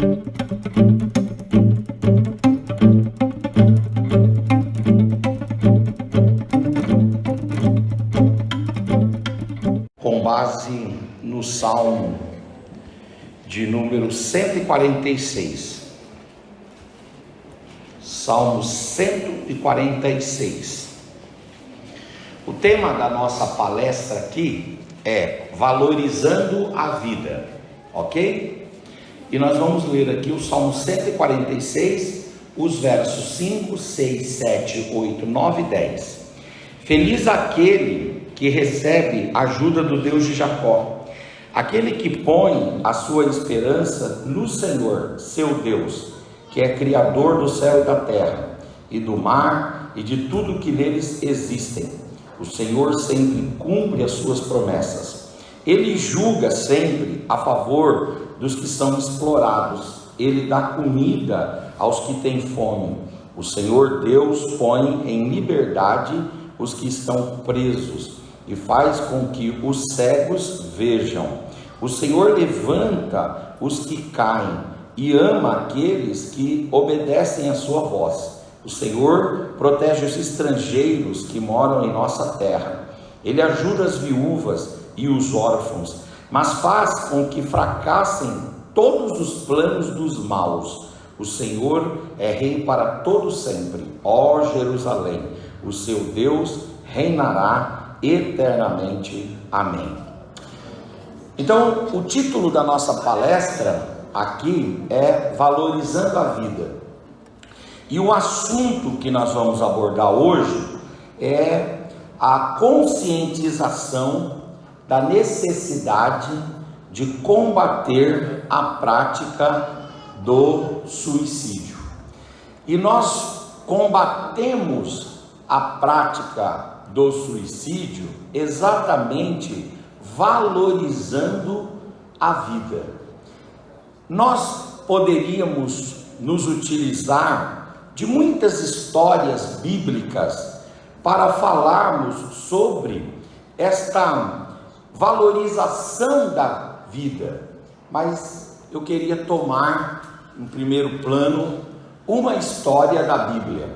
Com base no Salmo de número 146. Salmo 146. O tema da nossa palestra aqui é valorizando a vida, ok? E nós vamos ler aqui o Salmo 146, os versos 5, 6, 7, 8, 9 e 10. Feliz aquele que recebe a ajuda do Deus de Jacó, aquele que põe a sua esperança no Senhor, seu Deus, que é Criador do céu e da terra, e do mar e de tudo que neles existem. O Senhor sempre cumpre as suas promessas. Ele julga sempre a favor dos que são explorados. Ele dá comida aos que têm fome. O Senhor Deus põe em liberdade os que estão presos e faz com que os cegos vejam. O Senhor levanta os que caem e ama aqueles que obedecem à sua voz. O Senhor protege os estrangeiros que moram em nossa terra. Ele ajuda as viúvas e os órfãos, mas faz com que fracassem todos os planos dos maus. O Senhor é rei para todo sempre. Ó Jerusalém, o seu Deus reinará eternamente. Amém. Então, o título da nossa palestra aqui é Valorizando a Vida. E o assunto que nós vamos abordar hoje é a conscientização da necessidade de combater a prática do suicídio. E nós combatemos a prática do suicídio exatamente valorizando a vida. Nós poderíamos nos utilizar de muitas histórias bíblicas para falarmos sobre esta valorização da vida, mas eu queria tomar em primeiro plano uma história da Bíblia,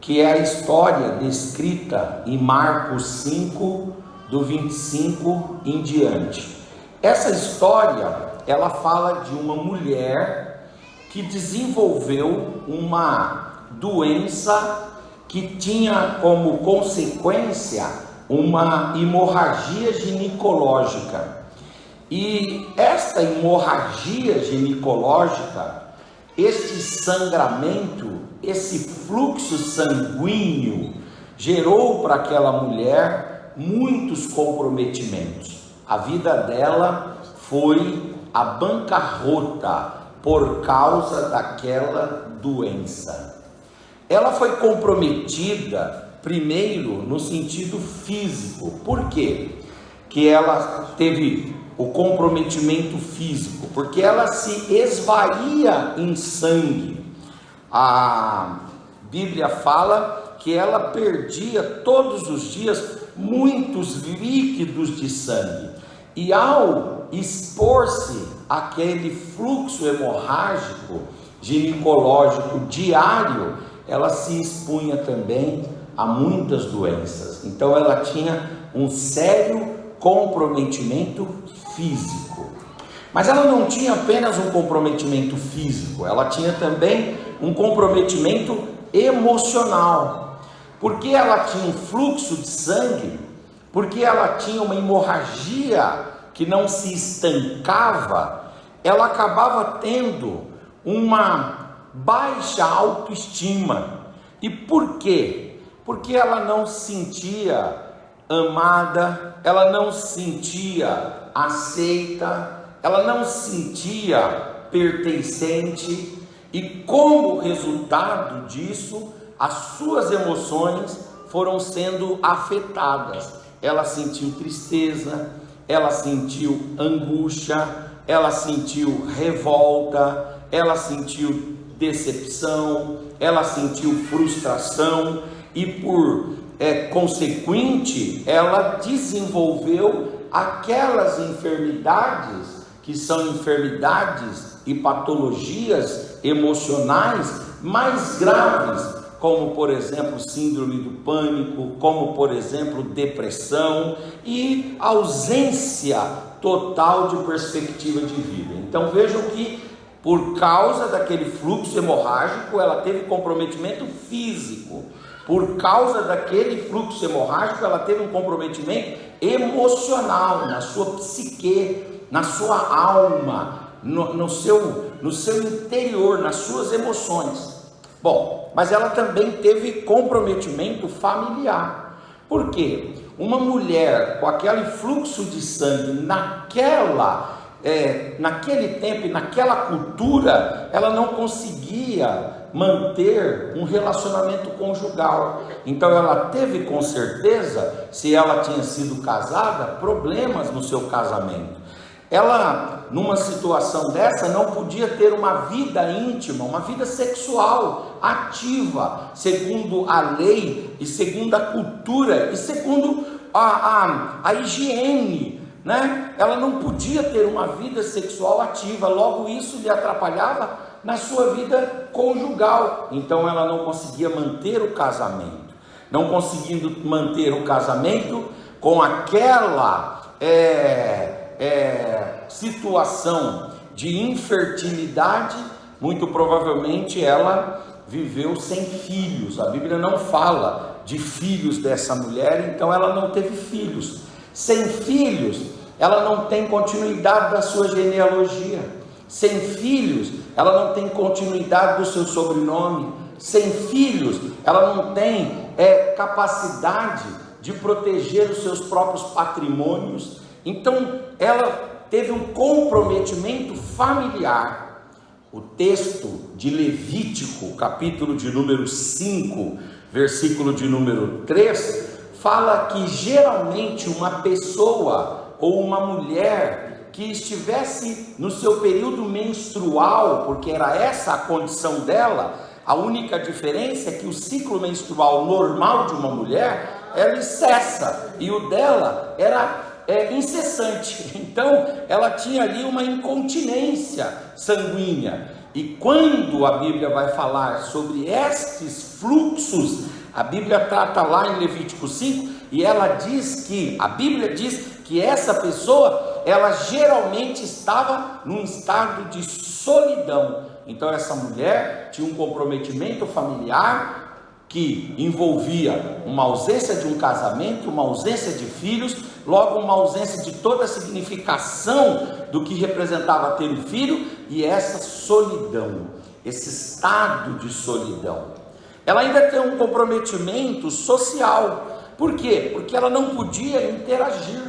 que é a história descrita em Marcos 5, do 25 em diante. Essa história, ela fala de uma mulher que desenvolveu uma doença que tinha como consequência uma hemorragia ginecológica. E esta hemorragia ginecológica, este sangramento, esse fluxo sanguíneo, gerou para aquela mulher muitos comprometimentos. A vida dela foi a bancarrota por causa daquela doença. Ela foi comprometida primeiro no sentido físico. Por quê? Que ela teve o comprometimento físico? Porque ela se esvaía em sangue. A Bíblia fala que ela perdia todos os dias muitos líquidos de sangue. E ao expor-se àquele fluxo hemorrágico ginecológico diário, ela se expunha também a muitas doenças. Então ela tinha um sério comprometimento físico. Mas ela não tinha apenas um comprometimento físico, ela tinha também um comprometimento emocional. Porque ela tinha um fluxo de sangue, porque ela tinha uma hemorragia que não se estancava, ela acabava tendo uma baixa autoestima. E por quê? Porque ela não se sentia amada, ela não se sentia aceita, ela não se sentia pertencente, e como resultado disso, as suas emoções foram sendo afetadas. Ela sentiu tristeza, ela sentiu angústia, ela sentiu revolta, ela sentiu decepção, ela sentiu frustração e por consequente, ela desenvolveu aquelas enfermidades que são enfermidades e patologias emocionais mais graves, como por exemplo síndrome do pânico, como por exemplo depressão e ausência total de perspectiva de vida. Então vejam que por causa daquele fluxo hemorrágico ela teve comprometimento físico, por causa daquele fluxo hemorrágico ela teve um comprometimento emocional na sua psique, na sua alma, no seu interior, nas suas emoções. Bom, mas ela também teve comprometimento familiar. Por quê? Uma mulher com aquele fluxo de sangue naquele tempo e naquela cultura, ela não conseguia manter um relacionamento conjugal. Então ela teve, com certeza, se ela tinha sido casada, problemas no seu casamento. Ela, numa situação dessa, não podia ter uma vida íntima, uma vida sexual ativa, segundo a lei e segundo a cultura e segundo a higiene, né? Ela não podia ter uma vida sexual ativa, logo isso lhe atrapalhava na sua vida conjugal. Então ela não conseguia manter o casamento. Não conseguindo manter o casamento com aquela situação de infertilidade, muito provavelmente ela viveu sem filhos. A Bíblia não fala de filhos dessa mulher, então ela não teve filhos. Sem filhos, ela não tem continuidade da sua genealogia. Sem filhos, ela não tem continuidade do seu sobrenome. Sem filhos, ela não tem capacidade de proteger os seus próprios patrimônios. Então, ela teve um comprometimento familiar. O texto de Levítico, capítulo de número 5, versículo de número 3, fala que geralmente uma pessoa ou uma mulher que estivesse no seu período menstrual, porque era essa a condição dela, a única diferença é que o ciclo menstrual normal de uma mulher, ele cessa, e o dela era incessante. Então ela tinha ali uma incontinência sanguínea. E quando a Bíblia vai falar sobre estes fluxos, a Bíblia trata lá em Levítico 5, e ela diz que, a Bíblia diz que essa pessoa, ela geralmente estava num estado de solidão. Então essa mulher tinha um comprometimento familiar que envolvia uma ausência de um casamento, uma ausência de filhos, logo uma ausência de toda a significação do que representava ter um filho, e essa solidão, esse estado de solidão. Ela ainda tem um comprometimento social. Por quê? Porque ela não podia interagir,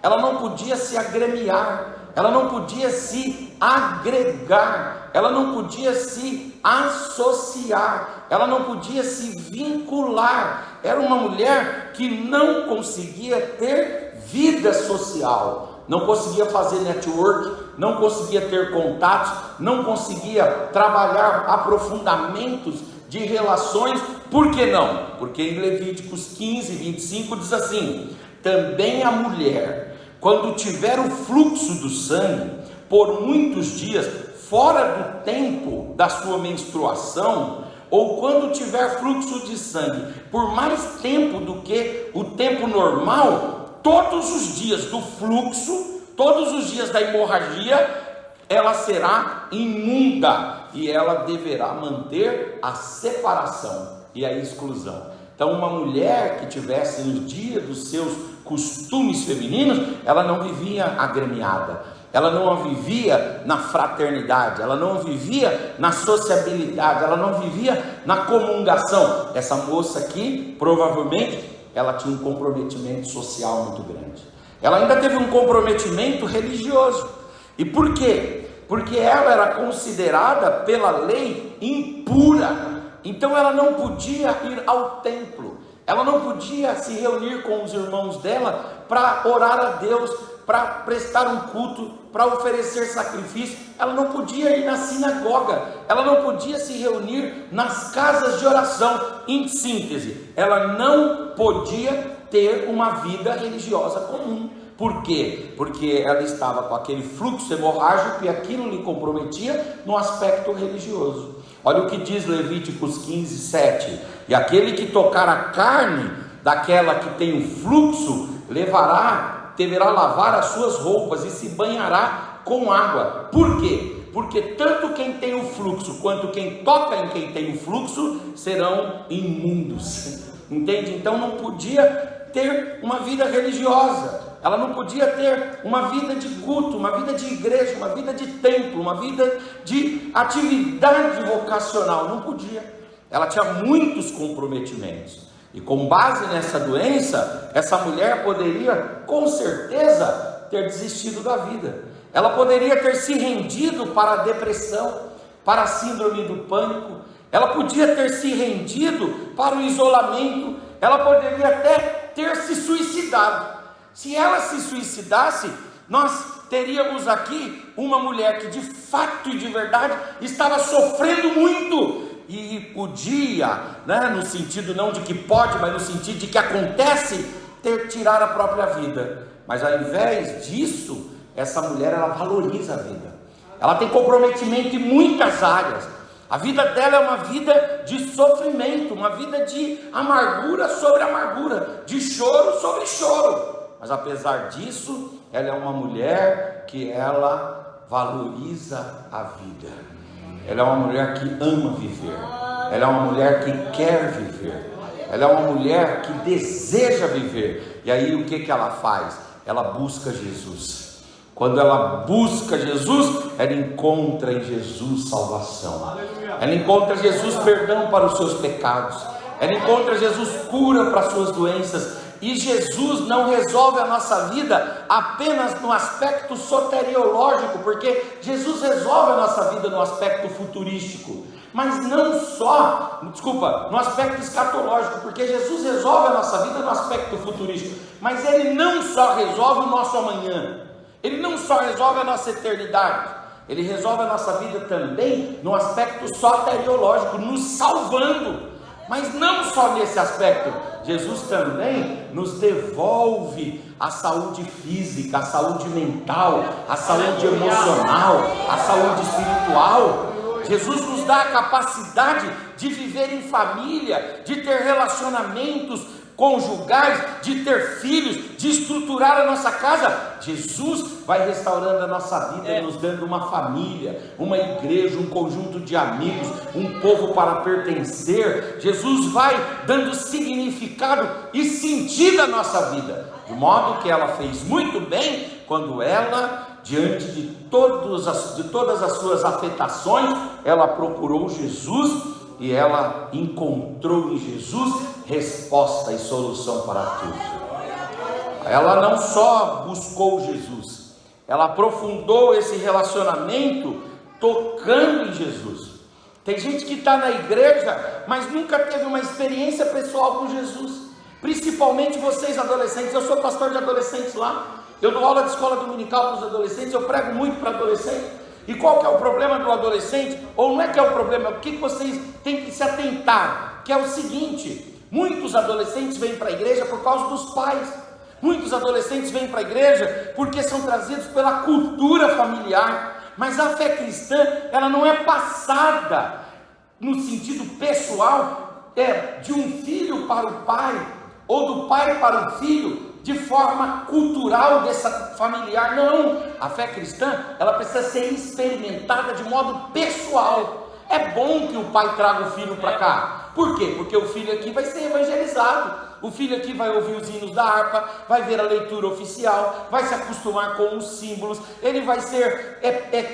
ela não podia se agremiar, ela não podia se agregar, ela não podia se associar, ela não podia se vincular. Era uma mulher que não conseguia ter vida social, não conseguia fazer network, não conseguia ter contatos, não conseguia trabalhar aprofundamentos de relações. Por que não? Porque em Levíticos 15, 25 diz assim: também a mulher, quando tiver o fluxo do sangue por muitos dias, fora do tempo da sua menstruação, ou quando tiver fluxo de sangue por mais tempo do que o tempo normal, todos os dias do fluxo, todos os dias da hemorragia, ela será imunda e ela deverá manter a separação e a exclusão. Então uma mulher que tivesse no dia dos seus costumes femininos, ela não vivia agremiada, ela não vivia na fraternidade, ela não vivia na sociabilidade, ela não vivia na comungação. Essa moça aqui, provavelmente, ela tinha um comprometimento social muito grande. Ela ainda teve um comprometimento religioso. E por quê? Porque ela era considerada pela lei impura. Então ela não podia ir ao templo, ela não podia se reunir com os irmãos dela para orar a Deus, para prestar um culto, para oferecer sacrifício. Ela não podia ir na sinagoga, ela não podia se reunir nas casas de oração. Em síntese, ela não podia ter uma vida religiosa comum. Por quê? Porque ela estava com aquele fluxo hemorrágico e aquilo lhe comprometia no aspecto religioso. Olha o que diz Levíticos 15, 7. E aquele que tocar a carne daquela que tem o fluxo, deverá lavar as suas roupas e se banhará com água. Por quê? Porque tanto quem tem o fluxo quanto quem toca em quem tem o fluxo serão imundos. Entende? Então não podia ter uma vida religiosa. Ela não podia ter uma vida de culto, uma vida de igreja, uma vida de templo, uma vida de atividade vocacional. Não podia. Ela tinha muitos comprometimentos. E com base nessa doença, essa mulher poderia, com certeza, ter desistido da vida. Ela poderia ter se rendido para a depressão, para a síndrome do pânico. Ela podia ter se rendido para o isolamento. Ela poderia até ter se suicidado. Se ela se suicidasse, nós teríamos aqui uma mulher que de fato e de verdade estava sofrendo muito e podia, no sentido não de que pode, mas no sentido de que acontece, tirar a própria vida. Mas ao invés disso, essa mulher, ela valoriza a vida. Ela tem comprometimento em muitas áreas. A vida dela é uma vida de sofrimento, uma vida de amargura sobre amargura, de choro sobre choro. Mas apesar disso, ela é uma mulher que ela valoriza a vida. Ela é uma mulher que ama viver. Ela é uma mulher que quer viver. Ela é uma mulher que deseja viver. E aí o que ela faz? Ela busca Jesus. Quando ela busca Jesus, ela encontra em Jesus salvação. Ela encontra Jesus perdão para os seus pecados. Ela encontra Jesus cura para as suas doenças. E Jesus não resolve a nossa vida apenas no aspecto soteriológico, porque Jesus resolve a nossa vida no aspecto futurístico, mas não só, no aspecto escatológico, porque Jesus resolve a nossa vida no aspecto futurístico, mas Ele não só resolve o nosso amanhã, Ele não só resolve a nossa eternidade, Ele resolve a nossa vida também no aspecto soteriológico, nos salvando. Mas não só nesse aspecto, Jesus também nos devolve a saúde física, a saúde mental, a saúde emocional, a saúde espiritual. Jesus nos dá a capacidade de viver em família, de ter relacionamentos conjugais, de ter filhos, de estruturar a nossa casa. Jesus vai restaurando a nossa vida, nos dando uma família, uma igreja, um conjunto de amigos, um povo para pertencer. Jesus vai dando significado e sentido à nossa vida, de modo que ela fez muito bem quando ela, diante de todas as suas afetações, ela procurou Jesus. E ela encontrou em Jesus resposta e solução para tudo. Ela não só buscou Jesus, ela aprofundou esse relacionamento tocando em Jesus. Tem gente que está na igreja, mas nunca teve uma experiência pessoal com Jesus. Principalmente vocês adolescentes. Eu sou pastor de adolescentes lá. Eu dou aula de escola dominical para os adolescentes. Eu prego muito para adolescentes. E qual que é o problema do adolescente? Ou não é que é o problema, é o que vocês têm que se atentar, que é o seguinte: muitos adolescentes vêm para a igreja por causa dos pais. Muitos adolescentes vêm para a igreja porque são trazidos pela cultura familiar. Mas a fé cristã, ela não é passada no sentido pessoal, de um filho para o pai, ou do pai para o filho, de forma cultural, dessa familiar. Não, a fé cristã, ela precisa ser experimentada de modo pessoal. É bom que o pai traga o filho para cá. Por quê? Porque o filho aqui vai ser evangelizado. O filho aqui vai ouvir os hinos da harpa, vai ver a leitura oficial, vai se acostumar com os símbolos, ele vai ser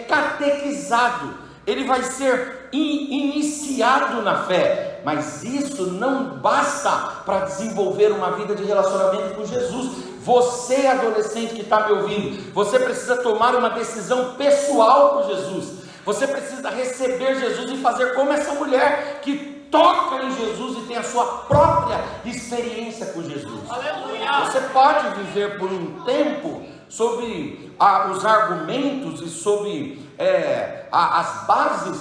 catequizado, ele vai ser iniciado na fé. Mas isso não basta para desenvolver uma vida de relacionamento com Jesus. Você, adolescente que está me ouvindo, você precisa tomar uma decisão pessoal com Jesus. Você precisa receber Jesus e fazer como essa mulher que toca em Jesus e tem a sua própria experiência com Jesus. Aleluia! Você pode viver por um tempo sobre os argumentos e sobre as bases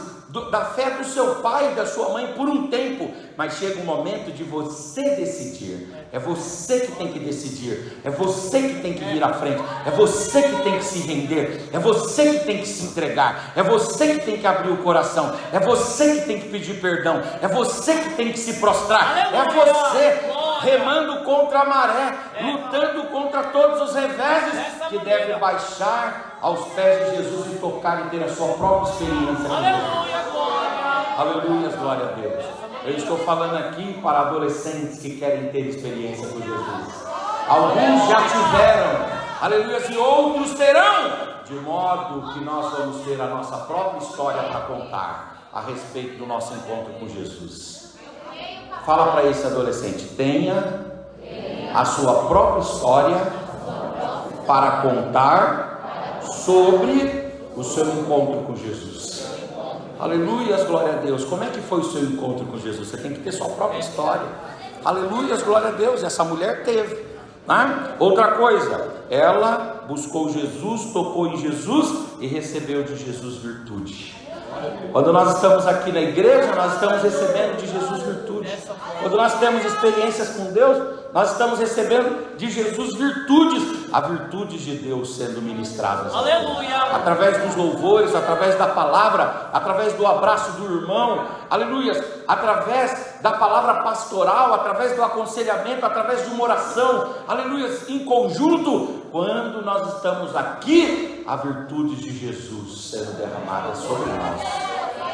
da fé do seu pai e da sua mãe por um tempo, mas chega um momento de você decidir. É você que tem que decidir, é você que tem que vir à frente, é você que tem que se render, é você que tem que se entregar, é você que tem que abrir o coração, é você que tem que pedir perdão, é você que tem que se prostrar, é você remando contra a maré, lutando contra todos os reveses, que deve baixar aos pés de Jesus e tocar e ter a sua própria experiência. Aleluia, glória a Deus. Eu estou falando aqui para adolescentes que querem ter experiência com Jesus. Alguns já tiveram, aleluia, e outros terão, de modo que nós vamos ter a nossa própria história para contar a respeito do nosso encontro com Jesus. Fala para esse adolescente: tenha a sua própria história para contar sobre o seu encontro com Jesus. Aleluia, glória a Deus. Como é que foi o seu encontro com Jesus? Você tem que ter sua própria história. Aleluia, glória a Deus. Essa mulher teve, né? Outra coisa, ela buscou Jesus, tocou em Jesus e recebeu de Jesus virtude. Quando nós estamos aqui na igreja, nós estamos recebendo de Jesus virtude. Quando nós temos experiências com Deus, nós estamos recebendo de Jesus virtudes, a virtude de Deus sendo ministradas. Aleluia! Através dos louvores, através da palavra, através do abraço do irmão, aleluia! Através da palavra pastoral, através do aconselhamento, através de uma oração, aleluia! Em conjunto, quando nós estamos aqui, a virtude de Jesus sendo derramada sobre nós.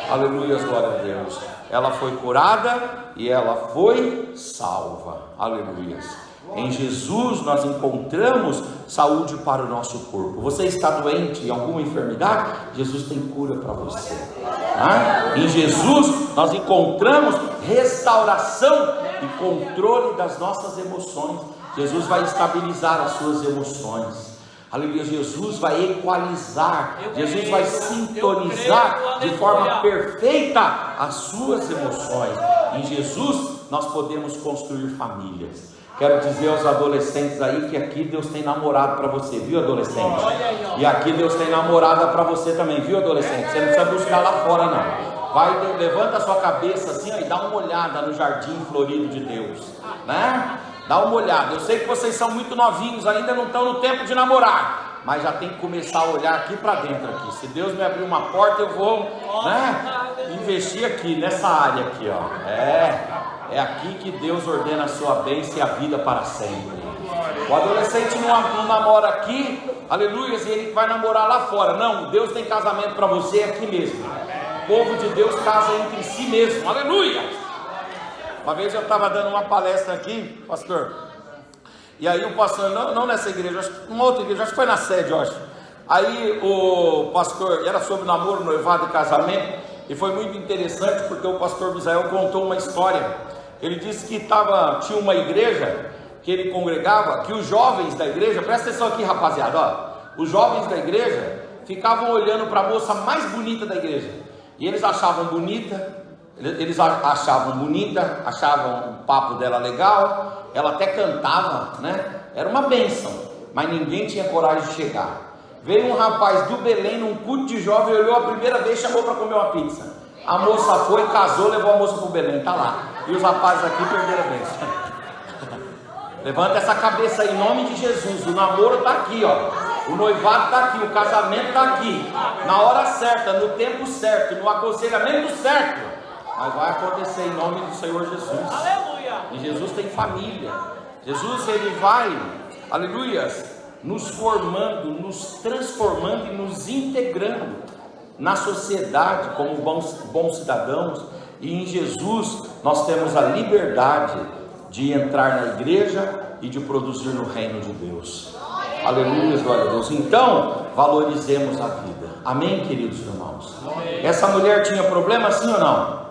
Aleluia, glória a Deus. Ela foi curada e ela foi salva. Aleluia. Em Jesus nós encontramos saúde para o nosso corpo. Você está doente em alguma enfermidade? Jesus tem cura para você. Em Jesus nós encontramos restauração e controle das nossas emoções. Jesus vai estabilizar as suas emoções. Aleluia, Jesus vai equalizar, Jesus vai sintonizar de forma perfeita as suas emoções. Em Jesus nós podemos construir famílias. Quero dizer aos adolescentes aí que aqui Deus tem namorado para você, viu, adolescente? E aqui Deus tem namorada para você também, viu, adolescente? Você não precisa buscar lá fora não. Vai, levanta a sua cabeça assim, ó, e dá uma olhada no jardim florido de Deus, né? Dá uma olhada. Eu sei que vocês são muito novinhos, ainda não estão no tempo de namorar, mas já tem que começar a olhar aqui para dentro aqui. Se Deus me abrir uma porta, eu vou, né, investir aqui nessa área aqui, ó. É aqui que Deus ordena a sua bênção e a vida para sempre. O adolescente não namora aqui, aleluia, e ele vai namorar lá fora. Não, Deus tem casamento para você aqui mesmo. O povo de Deus casa entre si mesmo. Aleluia. Uma vez eu estava dando uma palestra aqui, pastor, e aí o pastor, não nessa igreja, acho que uma outra igreja, acho que foi na sede, eu acho. Aí o pastor, era sobre namoro, noivado e casamento, e foi muito interessante porque o pastor Misael contou uma história. Ele disse que tinha uma igreja que ele congregava, que os jovens da igreja, presta atenção aqui, rapaziada, ó, os jovens da igreja ficavam olhando para a moça mais bonita da igreja, e eles achavam bonita. Eles achavam bonita, achavam o papo dela legal, ela até cantava, né? Era uma bênção, mas ninguém tinha coragem de chegar. Veio um rapaz do Belém num culto de jovem, olhou a primeira vez, chamou para comer uma pizza. A moça foi, casou, levou a moça para o Belém, tá lá. E os rapazes aqui perderam a bênção. Levanta essa cabeça aí, em nome de Jesus. O namoro está aqui, ó. O noivado está aqui, o casamento está aqui. Na hora certa, no tempo certo, no aconselhamento certo. Mas vai acontecer em nome do Senhor Jesus. Aleluia. E Jesus tem família. Jesus, ele vai, aleluia, nos formando, nos transformando e nos integrando na sociedade como bons cidadãos. E em Jesus nós temos a liberdade de entrar na igreja e de produzir no reino de Deus. Aleluia, glória a Deus. Então, valorizemos a vida. Amém, queridos irmãos? Amém. Essa mulher tinha problema, sim ou não?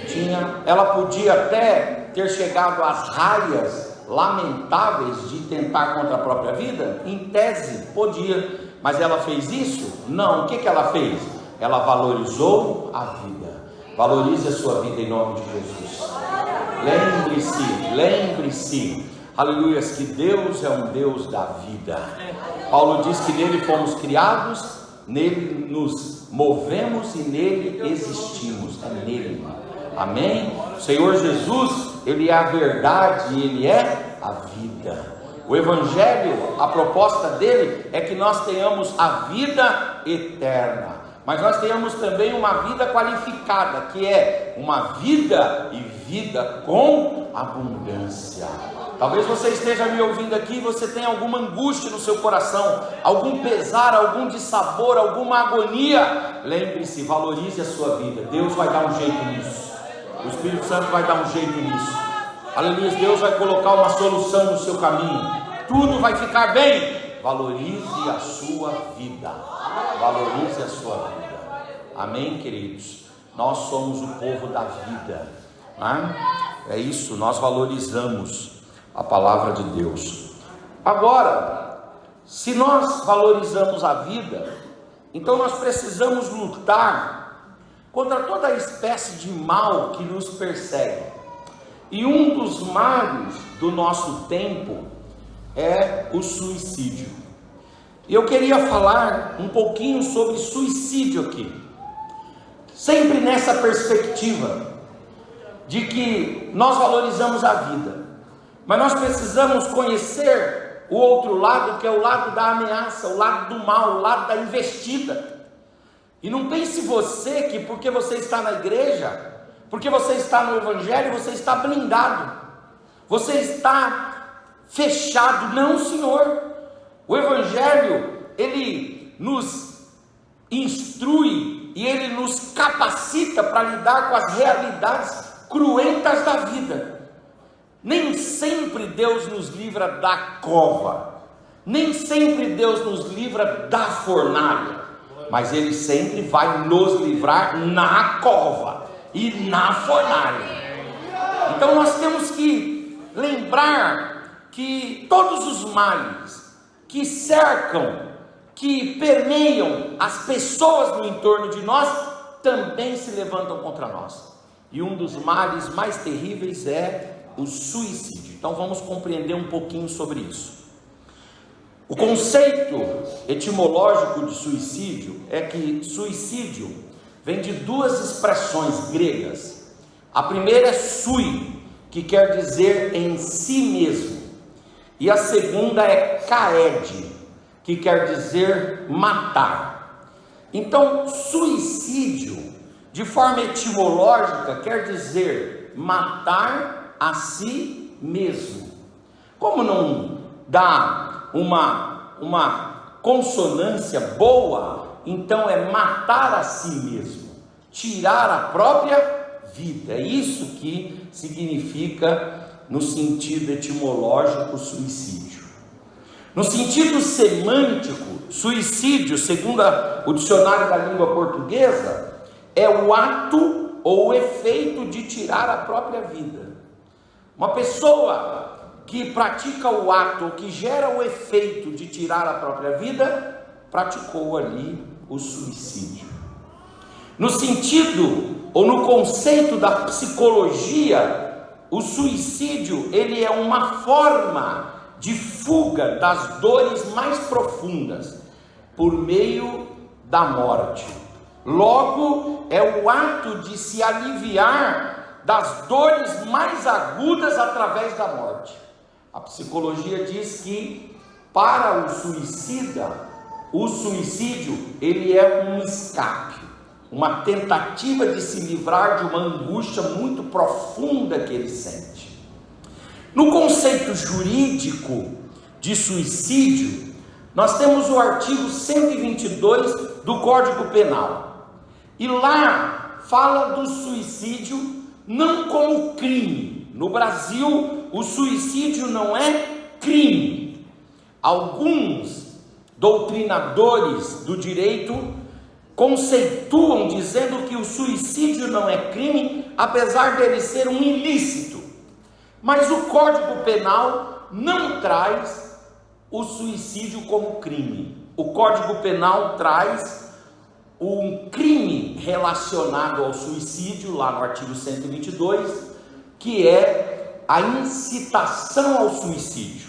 Tinha. Ela podia até ter chegado às raias lamentáveis de tentar contra a própria vida? Em tese, podia. Mas ela fez isso? Não. O que ela fez? Ela valorizou a vida. Valorize a sua vida em nome de Jesus. Lembre-se, aleluia, que Deus é um Deus da vida. Paulo diz que nele fomos criados nele nos movemos e nele existimos. É nele. Amém? O Senhor Jesus, Ele é a verdade e Ele é a vida. O Evangelho, a proposta dele é que nós tenhamos a vida eterna, mas nós tenhamos também uma vida qualificada, que é uma vida e vida com abundância. Talvez você esteja me ouvindo aqui e você tenha alguma angústia no seu coração, algum pesar, algum dissabor, alguma agonia. Lembre-se, valorize a sua vida. Deus vai dar um jeito nisso. O Espírito Santo vai dar um jeito nisso. Aleluia, Deus vai colocar uma solução no seu caminho. Tudo vai ficar bem. Valorize a sua vida. Valorize a sua vida. Amém, queridos? Nós somos o povo da vida, né? É isso, nós valorizamos a palavra de Deus. Agora, se nós valorizamos a vida, então nós precisamos lutar contra toda espécie de mal que nos persegue. E um dos males do nosso tempo é o suicídio. E eu queria falar um pouquinho sobre suicídio aqui, sempre nessa perspectiva de que nós valorizamos a vida, mas nós precisamos conhecer o outro lado, que é o lado da ameaça, o lado do mal, o lado da investida. E não pense você que porque você está na igreja, porque você está no Evangelho, você está blindado, você está fechado. Não, Senhor. O Evangelho, ele nos instrui e ele nos capacita para lidar com as realidades cruentas da vida. Nem sempre Deus nos livra da cova, nem sempre Deus nos livra da fornalha, mas Ele sempre vai nos livrar na cova e na fornalha. Então nós temos que lembrar que todos os males que cercam, que permeiam as pessoas no entorno de nós, também se levantam contra nós. E um dos males mais terríveis é o suicídio. Então vamos compreender um pouquinho sobre isso. O conceito etimológico de suicídio é que suicídio vem de duas expressões gregas. A primeira é sui, que quer dizer em si mesmo, e a segunda é kaed, que quer dizer matar. Então, suicídio, de forma etimológica, quer dizer matar a si mesmo. Como não dá uma consonância boa, então é matar a si mesmo, tirar a própria vida. É isso que significa, no sentido etimológico, suicídio. No sentido semântico, suicídio, segundo o dicionário da língua portuguesa, é o ato ou o efeito de tirar a própria vida. Uma pessoa que pratica o ato, que gera o efeito de tirar a própria vida, praticou ali o suicídio. No sentido ou no conceito da psicologia, o suicídio, ele é uma forma de fuga das dores mais profundas por meio da morte. Logo, é o ato de se aliviar das dores mais agudas através da morte. A psicologia diz que para o suicida, o suicídio, ele é um escape, uma tentativa de se livrar de uma angústia muito profunda que ele sente. No conceito jurídico de suicídio, nós temos o artigo 122 do Código Penal, e lá fala do suicídio não como crime. No Brasil, o suicídio não é crime. Alguns doutrinadores do direito conceituam dizendo que o suicídio não é crime, apesar dele ser um ilícito. Mas o Código Penal não traz o suicídio como crime. O Código Penal traz um crime relacionado ao suicídio, lá no artigo 122, que é a incitação ao suicídio,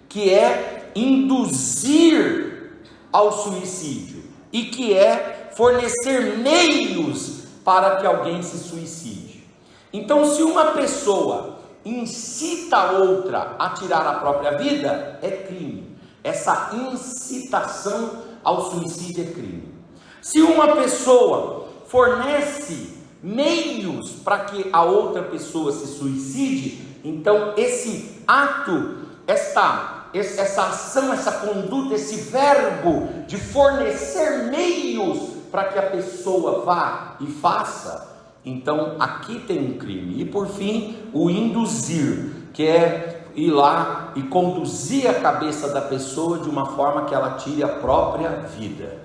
que é induzir ao suicídio, e que é fornecer meios para que alguém se suicide. Então, se uma pessoa incita outra a tirar a própria vida, é crime. Essa incitação ao suicídio é crime. Se uma pessoa fornece meios para que a outra pessoa se suicide, então esse ato, essa ação, essa conduta, esse verbo de fornecer meios para que a pessoa vá e faça, então aqui tem um crime. E por fim, o induzir, que é ir lá e conduzir a cabeça da pessoa de uma forma que ela tire a própria vida.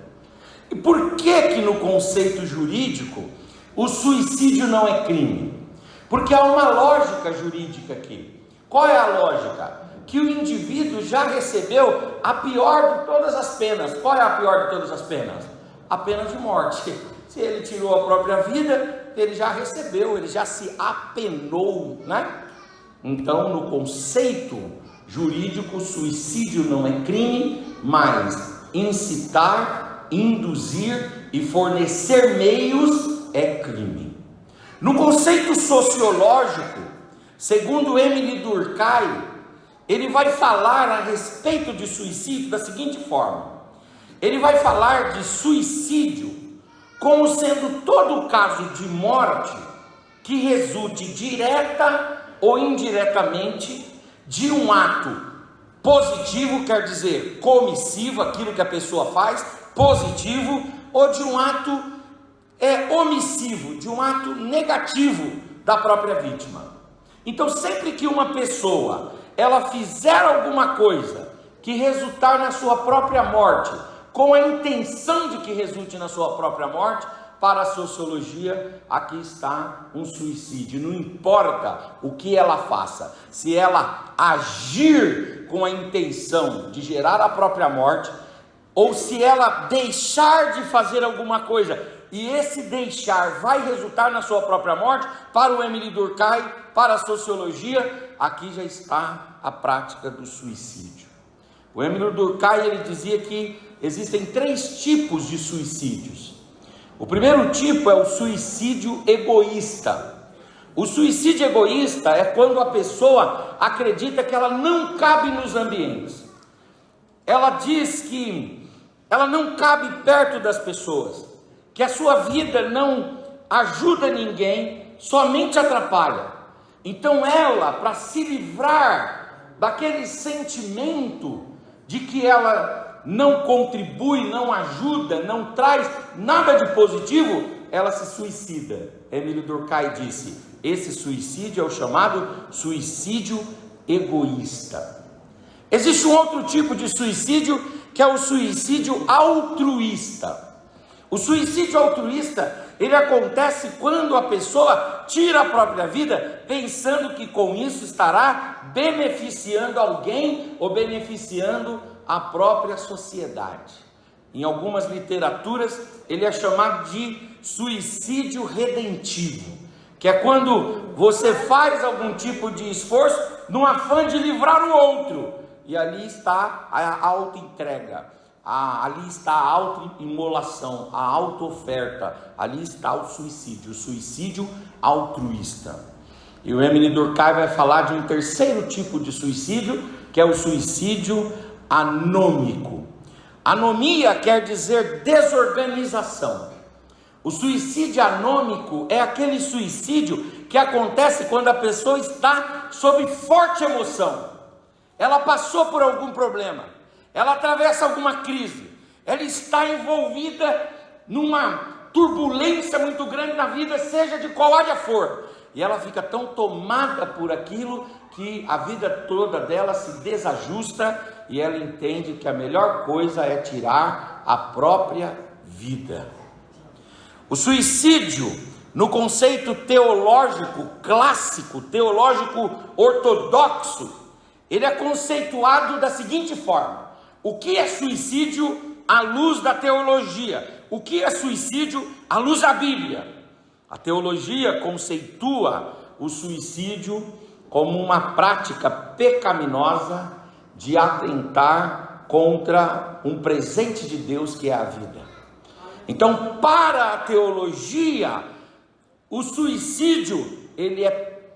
E por que no conceito jurídico o suicídio não é crime? Porque há uma lógica jurídica aqui. Qual é a lógica? Que o indivíduo já recebeu a pior de todas as penas. Qual é a pior de todas as penas? A pena de morte. Se ele tirou a própria vida, ele já recebeu, ele já se apenou, né? Então, no conceito jurídico, suicídio não é crime, mas incitar, induzir e fornecer meios é crime. No conceito sociológico, segundo Émile Durkheim, ele vai falar a respeito de suicídio da seguinte forma: ele vai falar de suicídio como sendo todo caso de morte que resulte direta ou indiretamente de um ato positivo, quer dizer, comissivo, aquilo que a pessoa faz, positivo, ou de um ato omissivo, de um ato negativo da própria vítima. Então, sempre que uma pessoa ela fizer alguma coisa que resultar na sua própria morte, com a intenção de que resulte na sua própria morte, para a sociologia, aqui está um suicídio. Não importa o que ela faça, se ela agir com a intenção de gerar a própria morte, ou se ela deixar de fazer alguma coisa, e esse deixar vai resultar na sua própria morte, para o Émile Durkheim, para a sociologia, aqui já está a prática do suicídio. O Émile Durkheim, ele dizia que existem 3 tipos de suicídios. O primeiro tipo é o suicídio egoísta. O suicídio egoísta é quando a pessoa acredita que ela não cabe nos ambientes. Ela diz que ela não cabe perto das pessoas, que a sua vida não ajuda ninguém, somente atrapalha. Então ela, para se livrar daquele sentimento de que ela não contribui, não ajuda, não traz nada de positivo, ela se suicida. Émile Durkheim disse: esse suicídio é o chamado suicídio egoísta. Existe um outro tipo de suicídio, que é o suicídio altruísta. O suicídio altruísta, ele acontece quando a pessoa tira a própria vida, pensando que com isso estará beneficiando alguém ou beneficiando a própria sociedade. Em algumas literaturas, ele é chamado de suicídio redentivo, que é quando você faz algum tipo de esforço no afã de livrar o outro, e ali está a auto-entrega, ali está a auto-imolação, a auto-oferta, ali está o suicídio altruísta. E o Émile Durkheim vai falar de um terceiro tipo de suicídio, que é o suicídio anômico. Anomia quer dizer desorganização. O suicídio anômico é aquele suicídio que acontece quando a pessoa está sob forte emoção. Ela passou por algum problema, ela atravessa alguma crise, ela está envolvida numa turbulência muito grande na vida, seja de qual área for, e ela fica tão tomada por aquilo que a vida toda dela se desajusta e ela entende que a melhor coisa é tirar a própria vida. O suicídio, no conceito teológico clássico, teológico ortodoxo, ele é conceituado da seguinte forma: o que é suicídio à luz da teologia? O que é suicídio à luz da Bíblia? A teologia conceitua o suicídio como uma prática pecaminosa de atentar contra um presente de Deus que é a vida. Então, para a teologia, o suicídio, ele é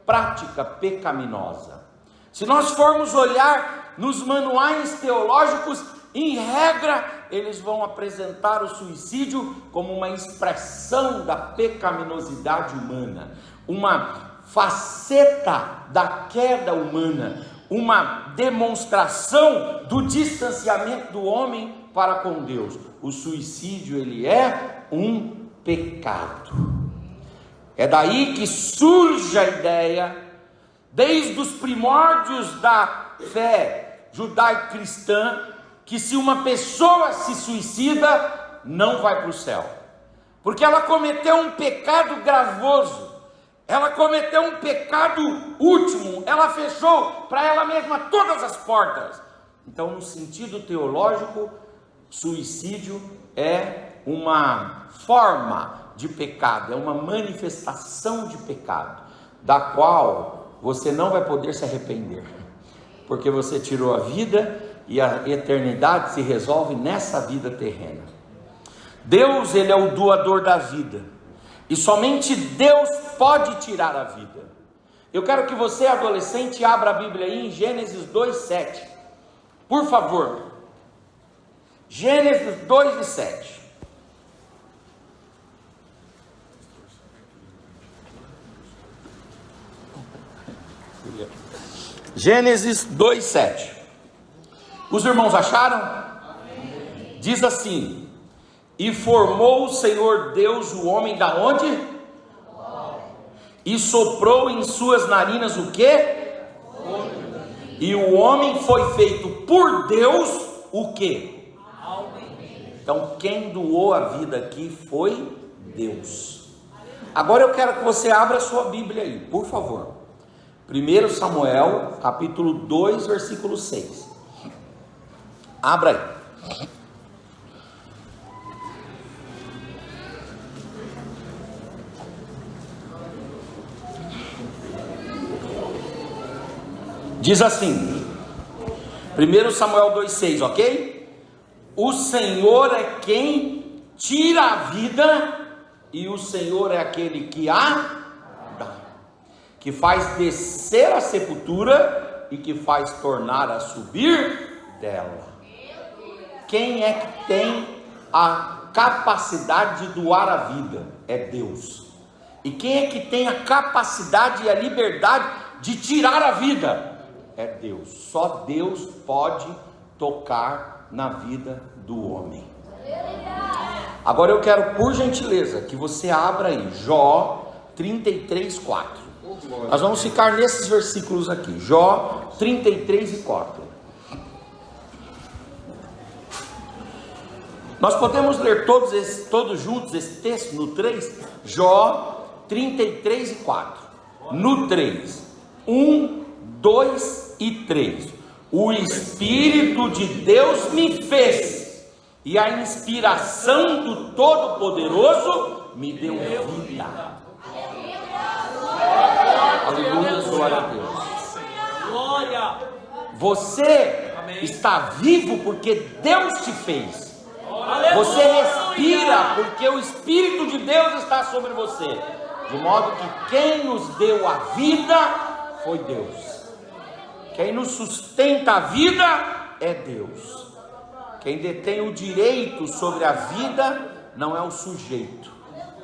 prática pecaminosa. Se nós formos olhar nos manuais teológicos, em regra, eles vão apresentar o suicídio como uma expressão da pecaminosidade humana, uma faceta da queda humana, uma demonstração do distanciamento do homem para com Deus. O suicídio, ele é um pecado. É daí que surge a ideia, desde os primórdios da fé judaico-cristã, que se uma pessoa se suicida, não vai para o céu, porque ela cometeu um pecado gravoso, ela cometeu um pecado último, ela fechou para ela mesma todas as portas. Então, no sentido teológico, suicídio é uma forma de pecado, é uma manifestação de pecado, da qual você não vai poder se arrepender, porque você tirou a vida e a eternidade se resolve nessa vida terrena. Deus, ele é o doador da vida, e somente Deus pode tirar a vida. Eu quero que você, adolescente, abra a Bíblia aí em Gênesis 2:7, por favor. Gênesis 2:7. Gênesis 2:7. Os irmãos acharam? Amém. Diz assim: e formou o Senhor Deus o homem da onde? E soprou em suas narinas o quê? E o homem foi feito por Deus o quê? Então quem doou a vida aqui foi Deus. Agora eu quero que você abra a sua Bíblia aí, por favor. 1 Samuel, capítulo 2, versículo 6. Abra aí. Diz assim, 1 Samuel 2,6, ok? O Senhor é quem tira a vida, e o Senhor é aquele que a dá, que faz descer a sepultura e que faz tornar a subir dela. Quem é que tem a capacidade de doar a vida? É Deus. E quem é que tem a capacidade e a liberdade de tirar a vida? É Deus. Só Deus pode tocar na vida do homem. Agora eu quero, por gentileza, que você abra aí Jó 33:4. Nós vamos ficar nesses versículos aqui, Jó 33:4. Nós podemos ler todos juntos esse texto no 3? Jó 33:4. No 3, 1, 2 e 3. O Espírito de Deus me fez, e a inspiração do Todo-Poderoso me deu vida. Aleluia, glória a Deus. Glória. Você está vivo porque Deus te fez. Você respira porque o Espírito de Deus está sobre você. De modo que quem nos deu a vida foi Deus. Quem nos sustenta a vida é Deus. Quem detém o direito sobre a vida não é o sujeito,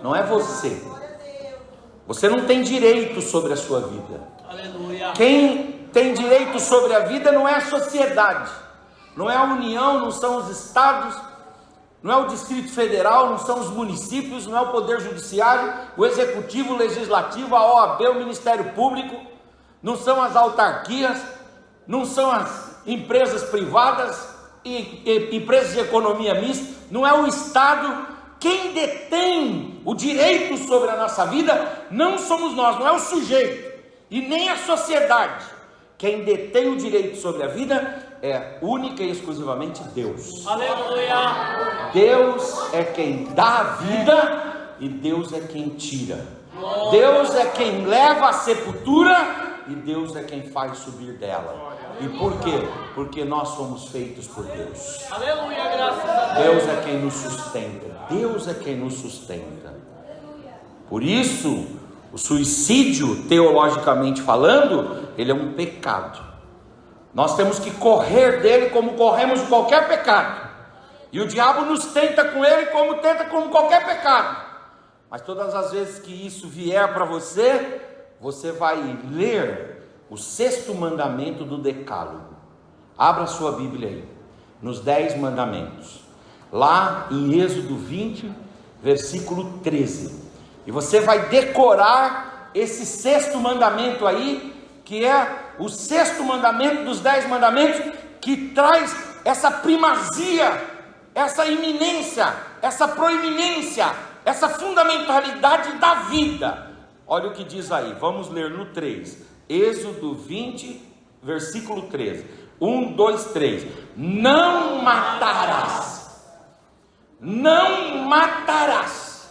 não é você. Você não tem direito sobre a sua vida. Aleluia. Quem tem direito sobre a vida não é a sociedade, não é a União, não são os estados, não é o Distrito Federal, não são os municípios, não é o Poder Judiciário, o Executivo, o Legislativo, a OAB, o Ministério Público, não são as autarquias, não são as empresas privadas e empresas de economia mista, não é o Estado. Quem detém o direito sobre a nossa vida não somos nós, não é o sujeito e nem a sociedade. Quem detém o direito sobre a vida é única e exclusivamente Deus. Aleluia! Deus é quem dá a vida e Deus é quem tira. Deus é quem leva à sepultura e Deus é quem faz subir dela. E por quê? Porque nós somos feitos por Deus. Aleluia, graças a Deus. Deus é quem nos sustenta. Deus é quem nos sustenta. Por isso, o suicídio, teologicamente falando, ele é um pecado. Nós temos que correr dele como corremos de qualquer pecado. E o diabo nos tenta com ele como tenta com qualquer pecado. Mas todas as vezes que isso vier para você, você vai ler o 6º mandamento do Decálogo. Abra sua Bíblia aí, nos 10 mandamentos. Lá em Êxodo 20, versículo 13. E você vai decorar esse 6º mandamento aí, que é o 6º mandamento dos 10 mandamentos, que traz essa primazia, essa iminência, essa proeminência, essa fundamentalidade da vida. Olha o que diz aí, vamos ler no 3, Êxodo 20, versículo 13, 1, 2, 3, não matarás, não matarás.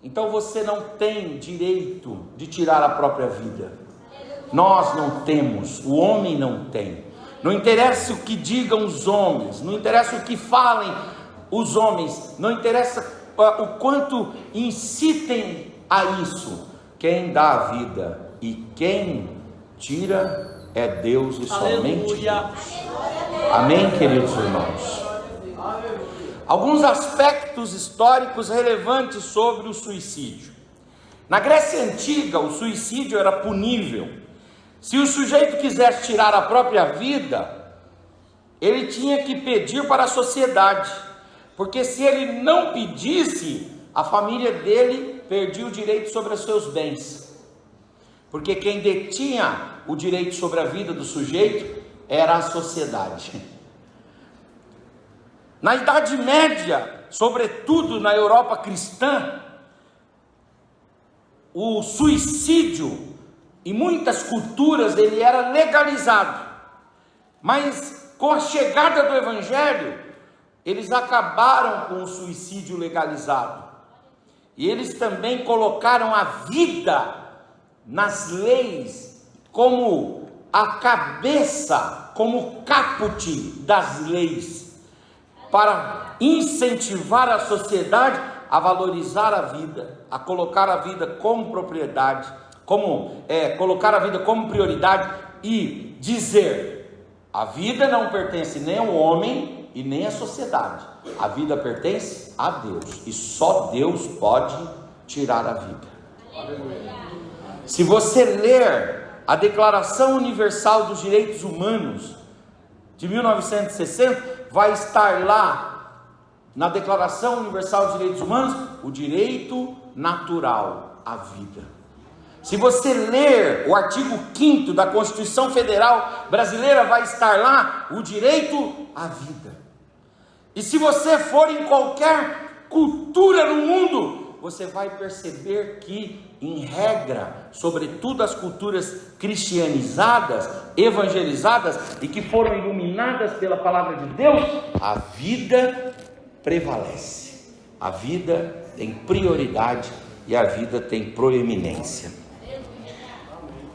Então você não tem direito de tirar a própria vida, nós não temos, o homem não tem. Não interessa o que digam os homens, não interessa o que falem os homens, não interessa o quanto incitem a isso. Quem dá a vida e quem tira é Deus e somente Deus. Amém, queridos irmãos? Alguns aspectos históricos relevantes sobre o suicídio. Na Grécia Antiga, o suicídio era punível. Se o sujeito quisesse tirar a própria vida, ele tinha que pedir para a sociedade, porque se ele não pedisse, a família dele perdia o direito sobre os seus bens, porque quem detinha o direito sobre a vida do sujeito era a sociedade. Na Idade Média, sobretudo na Europa cristã, o suicídio em muitas culturas ele era legalizado, mas com a chegada do Evangelho, eles acabaram com o suicídio legalizado, e eles também colocaram a vida nas leis como a cabeça, como o caput das leis, para incentivar a sociedade a valorizar a vida, a colocar a vida como propriedade, colocar a vida como prioridade e dizer: a vida não pertence nem ao homem e nem à sociedade, a vida pertence a Deus, e só Deus pode tirar a vida. Se você ler a Declaração Universal dos Direitos Humanos de 1960, vai estar lá na Declaração Universal dos Direitos Humanos o direito natural à vida. Se você ler o artigo 5º da Constituição Federal Brasileira, vai estar lá o direito à vida. E se você for em qualquer cultura no mundo, você vai perceber que, em regra, sobretudo as culturas cristianizadas, evangelizadas e que foram iluminadas pela palavra de Deus, a vida prevalece, a vida tem prioridade e a vida tem proeminência.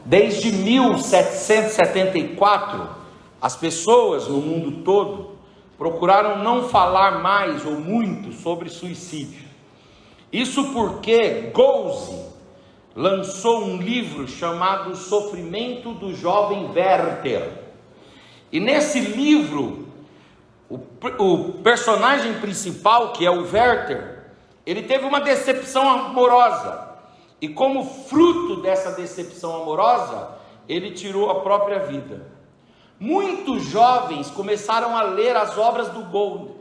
Desde 1774, as pessoas no mundo todo procuraram não falar mais ou muito sobre suicídio. Isso porque Goethe lançou um livro chamado O Sofrimento do Jovem Werther. E nesse livro, o personagem principal, que é o Werther, ele teve uma decepção amorosa. E como fruto dessa decepção amorosa, ele tirou a própria vida. Muitos jovens começaram a ler as obras do Goethe.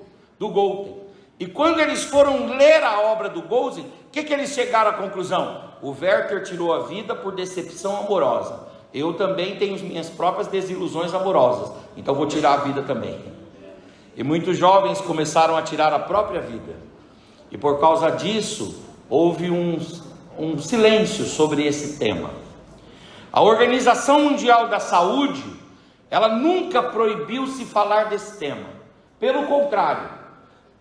E quando eles foram ler a obra do Goethe, o que eles chegaram à conclusão? O Werther tirou a vida por decepção amorosa. Eu também tenho minhas próprias desilusões amorosas, então vou tirar a vida também. E muitos jovens começaram a tirar a própria vida. E por causa disso, houve um silêncio sobre esse tema. A Organização Mundial da Saúde, ela nunca proibiu-se falar desse tema. Pelo contrário,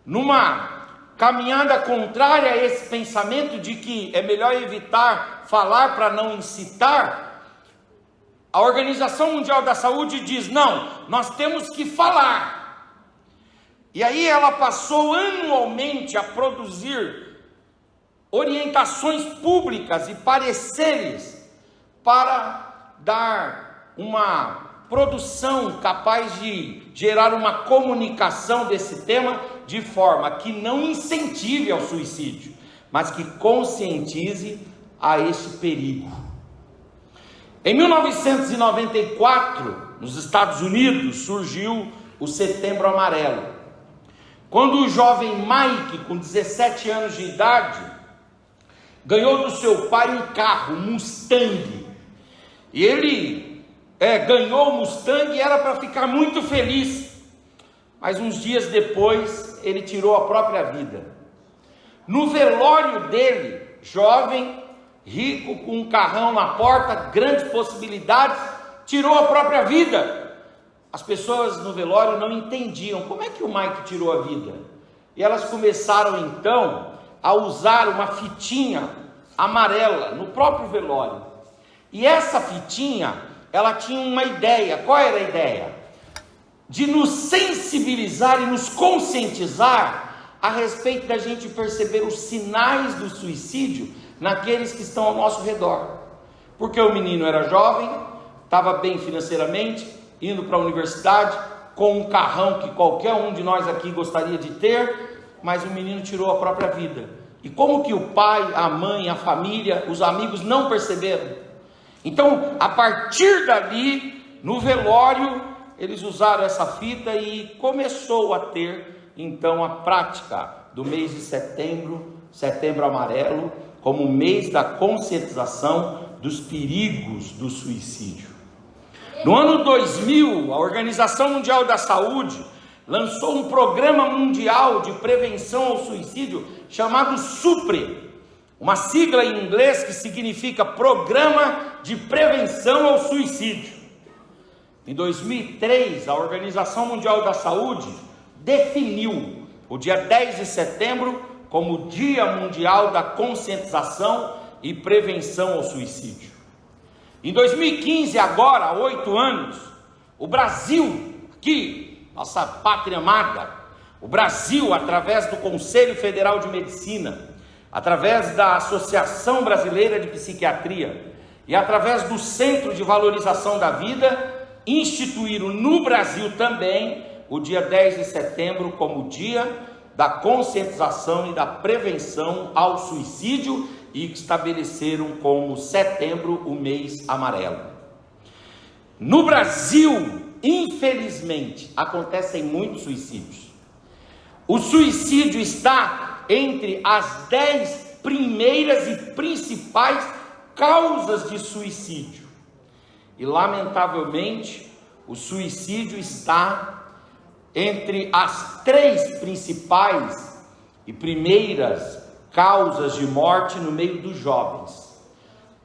numa caminhada contrária a esse pensamento de que é melhor evitar falar para não incitar, a Organização Mundial da Saúde diz: não, nós temos que falar. E aí ela passou anualmente a produzir orientações públicas e pareceres para dar uma produção capaz de gerar uma comunicação desse tema de forma que não incentive ao suicídio, mas que conscientize a este perigo. Em 1994, nos Estados Unidos, surgiu o Setembro Amarelo, quando o jovem Mike, com 17 anos de idade, ganhou do seu pai um carro, um Mustang, e ele ganhou o Mustang e era para ficar muito feliz, mas uns dias depois ele tirou a própria vida. No velório dele, jovem, rico, com um carrão na porta, grandes possibilidades, tirou a própria vida. As pessoas no velório não entendiam como é que o Mike tirou a vida, e elas começaram então a usar uma fitinha amarela no próprio velório, e essa fitinha, ela tinha uma ideia. Qual era a ideia? De nos sensibilizar e nos conscientizar a respeito da gente perceber os sinais do suicídio naqueles que estão ao nosso redor. Porque o menino era jovem, estava bem financeiramente, indo para a universidade, com um carrão que qualquer um de nós aqui gostaria de ter, mas o menino tirou a própria vida. E como que o pai, a mãe, a família, os amigos não perceberam? Então, a partir dali, no velório, eles usaram essa fita e começou a ter, então, a prática do mês de setembro, Setembro Amarelo, como mês da conscientização dos perigos do suicídio. No ano 2000, a Organização Mundial da Saúde lançou um programa mundial de prevenção ao suicídio chamado SUPRE, uma sigla em inglês que significa Programa de Prevenção ao Suicídio. Em 2003, a Organização Mundial da Saúde definiu o dia 10 de setembro como Dia Mundial da Conscientização e Prevenção ao Suicídio. Em 2015, agora, há 8 anos, o Brasil, aqui, nossa pátria amada, o Brasil, através do Conselho Federal de Medicina, através da Associação Brasileira de Psiquiatria e através do Centro de Valorização da Vida, instituíram no Brasil também o dia 10 de setembro como dia da conscientização e da prevenção ao suicídio e estabeleceram como setembro o mês amarelo. No Brasil, infelizmente, acontecem muitos suicídios. O suicídio está entre as 10 primeiras e principais causas de suicídio. E lamentavelmente, o suicídio está entre as 3 principais e primeiras causas de morte no meio dos jovens.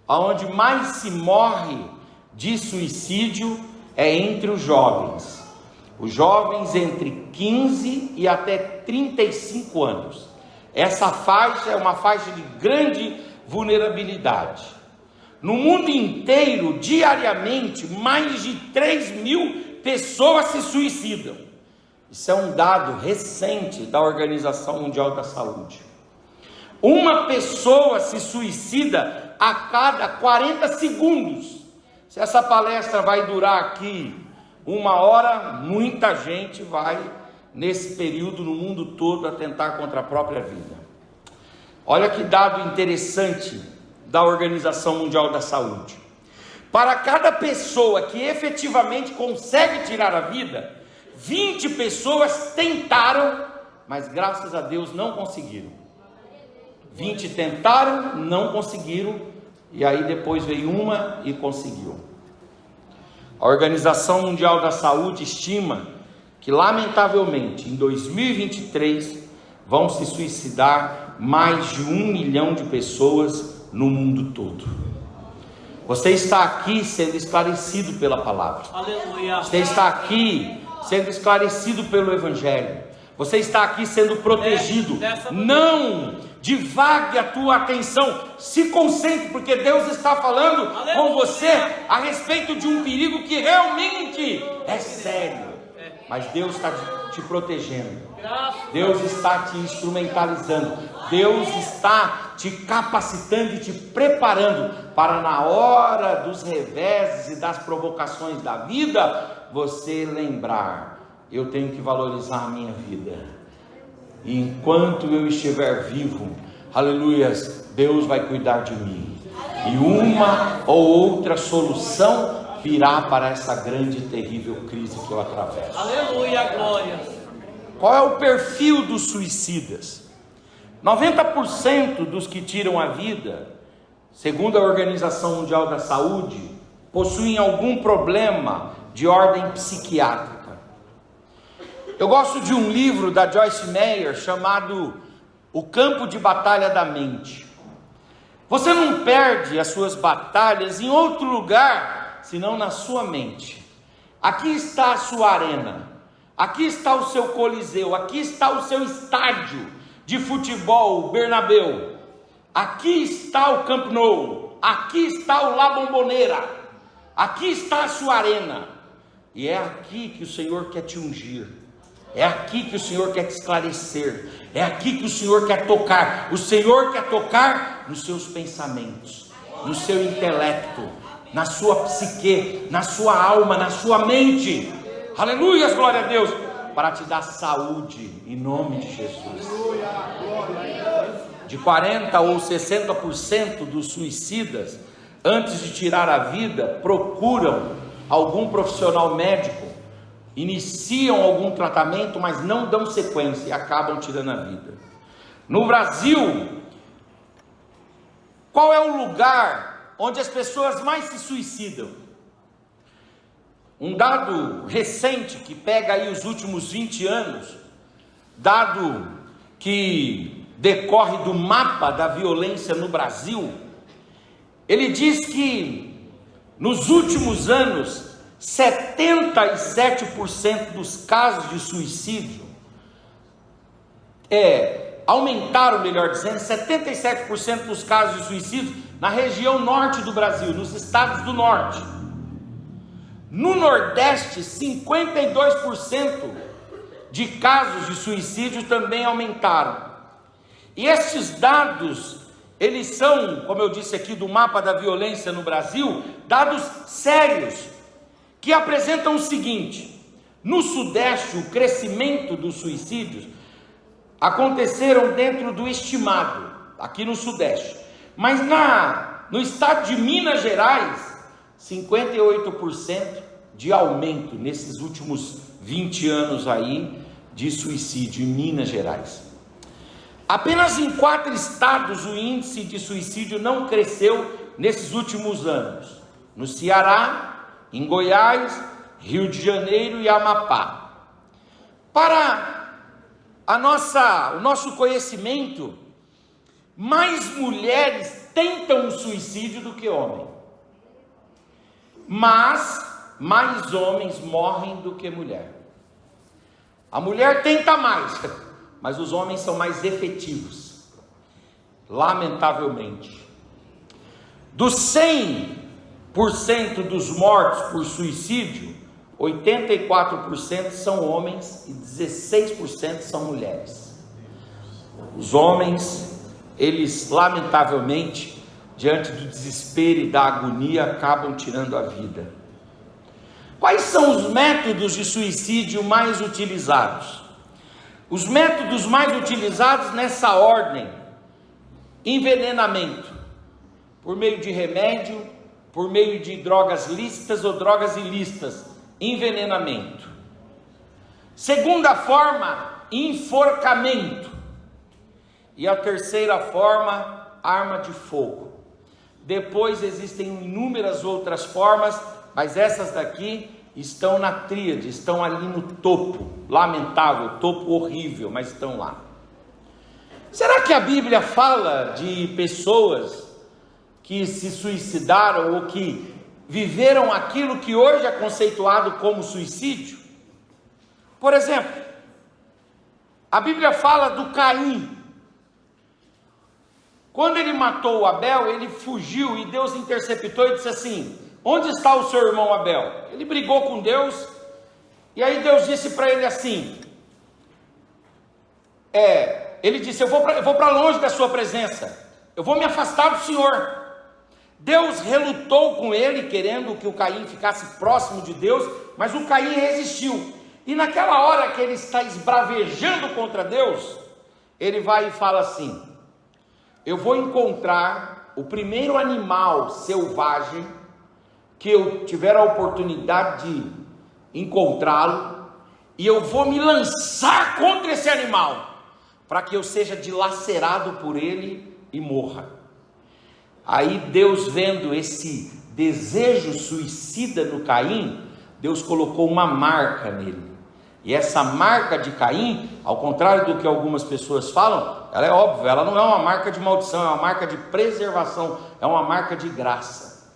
Aonde mais se morre de suicídio é entre os jovens. Os jovens entre 15 e até 35 anos. Essa faixa é uma faixa de grande vulnerabilidade. No mundo inteiro, diariamente, mais de 3.000 pessoas se suicidam. Isso é um dado recente da Organização Mundial da Saúde. Uma pessoa se suicida a cada 40 segundos. Se essa palestra vai durar aqui 1 hora, muita gente vai nesse período no mundo todo a tentar contra a própria vida. Olha que dado interessante da Organização Mundial da Saúde. Para cada pessoa que efetivamente consegue tirar a vida, 20 pessoas tentaram, mas graças a Deus não conseguiram. 20 tentaram, não conseguiram, e aí depois veio uma e conseguiu. A Organização Mundial da Saúde estima que, lamentavelmente, em 2023, vão se suicidar mais de 1 milhão de pessoas no mundo todo. Você está aqui sendo esclarecido pela palavra. Aleluia. Você está aqui sendo esclarecido pelo Evangelho. Você está aqui sendo protegido, não divague a tua atenção, se concentre, porque Deus está falando com você a respeito de um perigo que realmente é sério, mas Deus está te protegendo, Deus está te instrumentalizando, Deus está te capacitando e te preparando para, na hora dos reveses e das provocações da vida, você lembrar: eu tenho que valorizar a minha vida. E enquanto eu estiver vivo, aleluias, Deus vai cuidar de mim, e uma ou outra solução virá para essa grande e terrível crise que eu atravesso. Aleluia, glória. Qual é o perfil dos suicidas? 90% dos que tiram a vida, segundo a Organização Mundial da Saúde, possuem algum problema de ordem psiquiátrica. Eu gosto de um livro da Joyce Meyer chamado O Campo de Batalha da Mente. Você não perde as suas batalhas em outro lugar, senão na sua mente. Aqui está a sua arena, aqui está o seu coliseu, aqui está o seu estádio de futebol, o Bernabéu, aqui está o Camp Nou, aqui está o La Bombonera, aqui está a sua arena, e é aqui que o Senhor quer te ungir. É aqui que o Senhor quer te esclarecer, é aqui que o Senhor quer tocar. O Senhor quer tocar nos seus pensamentos, no seu intelecto, na sua psique, na sua alma, na sua mente. Aleluia, glória a Deus, para te dar saúde, em nome de Jesus. De 40% ou 60% dos suicidas, antes de tirar a vida, procuram algum profissional médico, iniciam algum tratamento, mas não dão sequência e acabam tirando a vida. No Brasil, qual é o lugar onde as pessoas mais se suicidam? Um dado recente que pega aí os últimos 20 anos, dado que decorre do mapa da violência no Brasil, ele diz que nos últimos anos 77% dos casos de suicídio aumentaram, melhor dizendo, 77% dos casos de suicídio na região norte do Brasil, nos estados do norte. No Nordeste, 52% de casos de suicídio também aumentaram. E esses dados, eles são, como eu disse aqui, do mapa da violência no Brasil, dados sérios, que apresentam o seguinte: no Sudeste, o crescimento dos suicídios aconteceram dentro do estimado, aqui no Sudeste, mas no estado de Minas Gerais, 58% de aumento nesses últimos 20 anos aí de suicídio em Minas Gerais. Apenas em 4 estados o índice de suicídio não cresceu nesses últimos anos: no Ceará, em Goiás, Rio de Janeiro e Amapá. Para o nosso conhecimento, mais mulheres tentam o suicídio do que homens, mas mais homens morrem do que mulher. A mulher tenta mais, mas os homens são mais efetivos, lamentavelmente. Dos 100% dos mortos por suicídio, 84% são homens e 16% são mulheres. Os homens, eles lamentavelmente, diante do desespero e da agonia, acabam tirando a vida. Quais são os métodos de suicídio mais utilizados? Os métodos mais utilizados nessa ordem: envenenamento, por meio de remédio, por meio de drogas lícitas ou drogas ilícitas, envenenamento. Segunda forma, enforcamento. E a terceira forma, arma de fogo. Depois existem inúmeras outras formas, mas essas daqui estão na tríade, estão ali no topo, lamentável, topo horrível, mas estão lá. Será que a Bíblia fala de pessoas que se suicidaram ou que viveram aquilo que hoje é conceituado como suicídio? Por exemplo, a Bíblia fala do Caim. Quando ele matou o Abel, ele fugiu e Deus interceptou e disse assim: onde está o seu irmão Abel? Ele brigou com Deus, e aí Deus disse para ele assim, ele disse: eu vou para longe da sua presença, eu vou me afastar do Senhor. Deus relutou com ele, querendo que o Caim ficasse próximo de Deus, mas o Caim resistiu. E naquela hora que ele está esbravejando contra Deus, ele vai e fala assim: eu vou encontrar o primeiro animal selvagem que eu tiver a oportunidade de encontrá-lo, e eu vou me lançar contra esse animal, para que eu seja dilacerado por ele e morra. Aí Deus, vendo esse desejo suicida no Caim, Deus colocou uma marca nele. E essa marca de Caim, ao contrário do que algumas pessoas falam, ela é óbvia, ela não é uma marca de maldição, é uma marca de preservação, é uma marca de graça.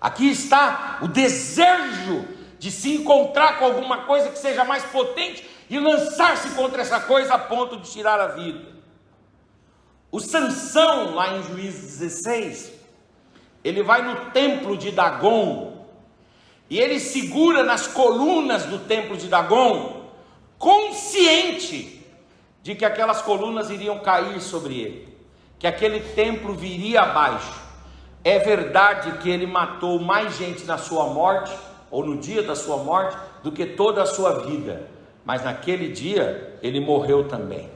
Aqui está o desejo de se encontrar com alguma coisa que seja mais potente e lançar-se contra essa coisa a ponto de tirar a vida. O Sansão, lá em Juízes 16, ele vai no templo de Dagon, e ele segura nas colunas do templo de Dagon, consciente de que aquelas colunas iriam cair sobre ele, que aquele templo viria abaixo. É verdade que ele matou mais gente na sua morte, ou no dia da sua morte, do que toda a sua vida, mas naquele dia ele morreu também,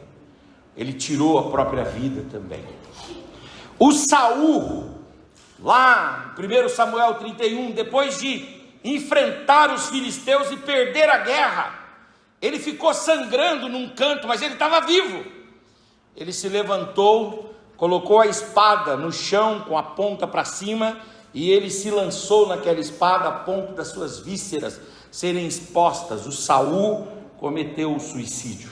ele tirou a própria vida também. O Saul, lá em 1 Samuel 31, depois de enfrentar os filisteus e perder a guerra, ele ficou sangrando num canto, mas ele estava vivo. Ele se levantou, colocou a espada no chão com a ponta para cima, e ele se lançou naquela espada a ponto das suas vísceras serem expostas. O Saul cometeu o suicídio.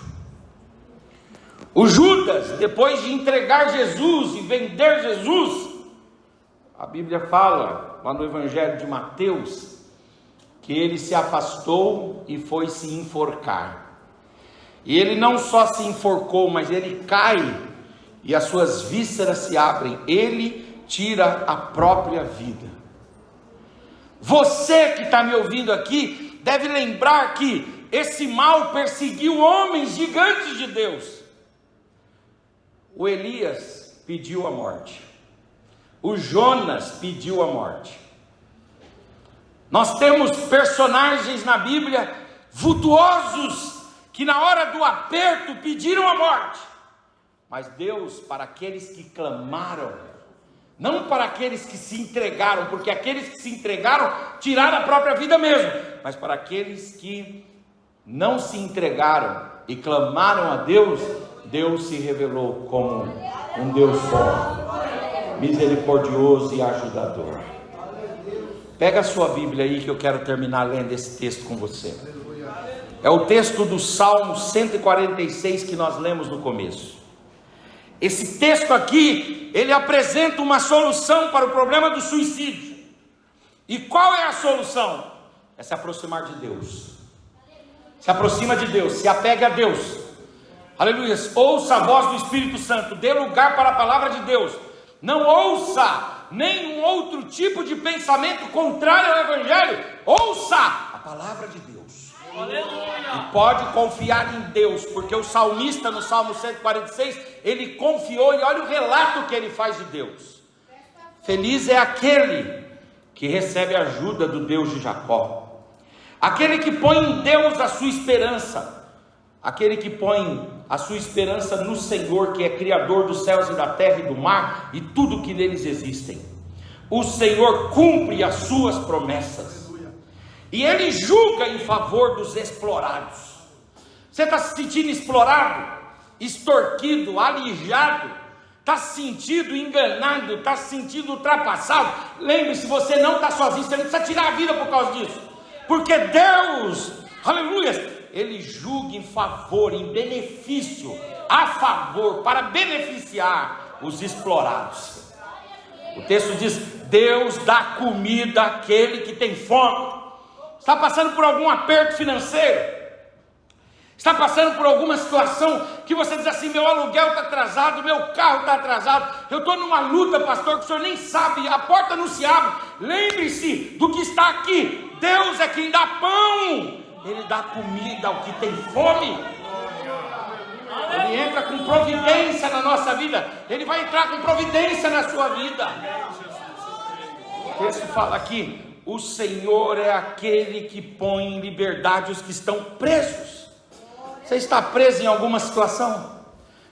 O Judas, depois de entregar Jesus e vender Jesus, a Bíblia fala lá no Evangelho de Mateus, que ele se afastou e foi se enforcar. E ele não só se enforcou, mas ele cai e as suas vísceras se abrem. Ele tira a própria vida. Você que está me ouvindo aqui deve lembrar que esse mal perseguiu homens gigantes de Deus. O Elias pediu a morte, o Jonas pediu a morte. Nós temos personagens na Bíblia vultuosos que na hora do aperto pediram a morte, mas Deus, para aqueles que clamaram, não para aqueles que se entregaram, porque aqueles que se entregaram tiraram a própria vida mesmo, mas para aqueles que não se entregaram e clamaram a Deus, Deus se revelou como um Deus bom, misericordioso e ajudador. Pega a sua Bíblia aí que eu quero terminar lendo esse texto com você. É o texto do Salmo 146 que nós lemos no começo. Esse texto aqui, ele apresenta uma solução para o problema do suicídio. E qual é a solução? É se aproximar de Deus. Se aproxima de Deus, se apega a Deus. Aleluia. Ouça a voz do Espírito Santo, dê lugar para a palavra de Deus. Não ouça nenhum outro tipo de pensamento contrário ao Evangelho. Ouça a palavra de Deus. Aleluia. E pode confiar em Deus, porque o salmista no Salmo 146, ele confiou, e olha o relato que ele faz de Deus. Feliz é aquele que recebe a ajuda do Deus de Jacó, aquele que põe em Deus a sua esperança, aquele que põe a sua esperança no Senhor, que é Criador dos céus e da terra e do mar e tudo que neles existem. O Senhor cumpre as suas promessas e Ele julga em favor dos explorados. Você está se sentindo explorado, extorquido, alijado, está se sentindo enganado, está se sentindo ultrapassado? Lembre-se, você não está sozinho, você não precisa tirar a vida por causa disso, porque Deus, aleluia, Ele julga em favor, em benefício, a favor, para beneficiar os explorados. O texto diz: Deus dá comida àquele que tem fome. Está passando por algum aperto financeiro? Está passando por alguma situação que você diz assim: meu aluguel está atrasado, meu carro está atrasado, eu estou numa luta, pastor, que o senhor nem sabe, a porta não se abre. Lembre-se do que está aqui: Deus é quem dá pão, Ele dá comida ao que tem fome. Ele entra com providência na nossa vida, Ele vai entrar com providência na sua vida. O texto fala aqui: o Senhor é aquele que põe em liberdade os que estão presos. Você está preso em alguma situação,